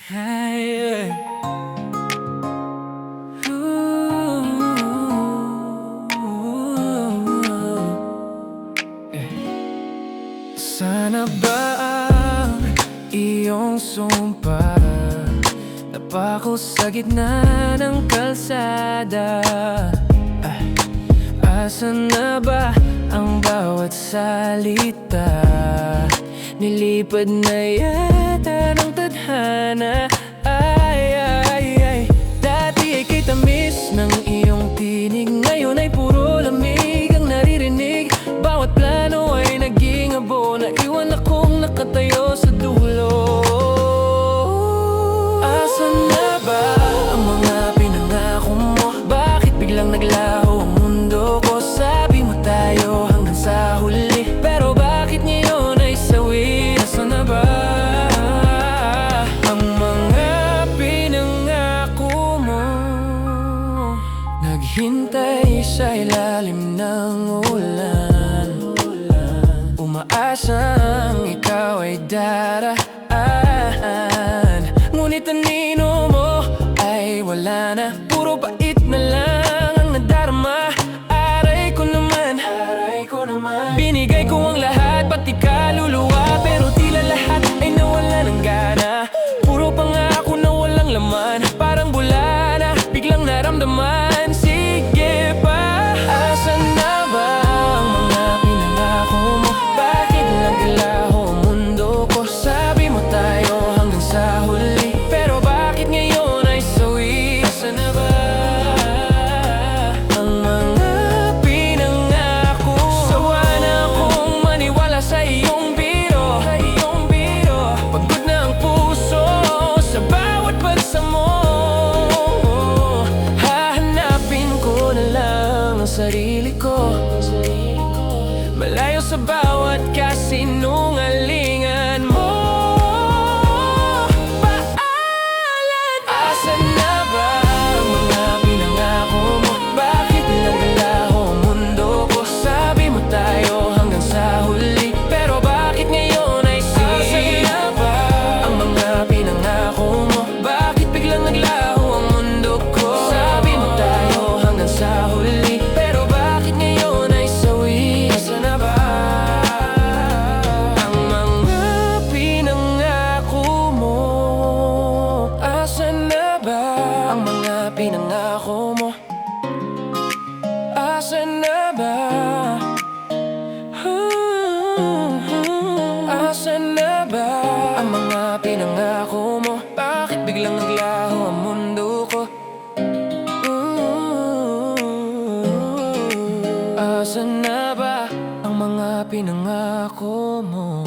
Ay, sana ba ang iyong sumpa napako sa gitna ng kalsada? Asan na ba ang bawat salita? Nilipad na yata ng tadhana. Ay, dati ay kay tamis ng iyong tinig, ngayon ay puro lamig ang naririnig. Bawat plano ay naging abo, naiwan akong nakatayo sa dulo. Asan na ba ang mga pinangako mo? Bakit biglang naglaho ang mundo ko? Sabi mo tayo hanggang sa huli, pero bakit ngayon ay sawi? Asan na ba ang mga pinangako mo? Naghintay sa ilalim ng ulan, umaasang ikaw ay daraan. Ngunit anino mo ay wala na, puro bait na lang ang nadarama. Aray ko naman, binigay ko ang lahat, pati kaluluwa, pero tila lahat ay nawala ng gana. Puro pangako na walang laman, parang bula na biglang naramdaman. Sige pa, asan na ba ang mga pinangako mo? Bakit naglaho ang mundo ko? Sabi mo tayo hanggang sa huli, pero bakit ngayon ay sawi? Asan na ba ang mga pinangako? Sawa na akong maniwala sa iyong biro. Pagod na ang puso sa bawat bagsa mo. Hahanapin ko na lang ang sarili ko, malayo sa bawat kasinungalingan mo. Paalan! Asan na ba ang mga pinangako mo? Bakit naglaho ang mundo ko? Sabi mo tayo hanggang sa huli, pero bakit ngayon ay sawi? Asan na ba ang mga pinangako mo? Bakit biglang naglaho ang mundo ko? Sabi mo tayo hanggang sa huli, pero bakit ngayon ay sawi? Asan na ba ang mga pinangako mo? Asan na ba ang mga pinangako mo? Asan na ba? Asan na ba ang mga pinangako mo? Bakit biglang naglaho ang mundo ko? Asan na ba ang mga pinangako mo?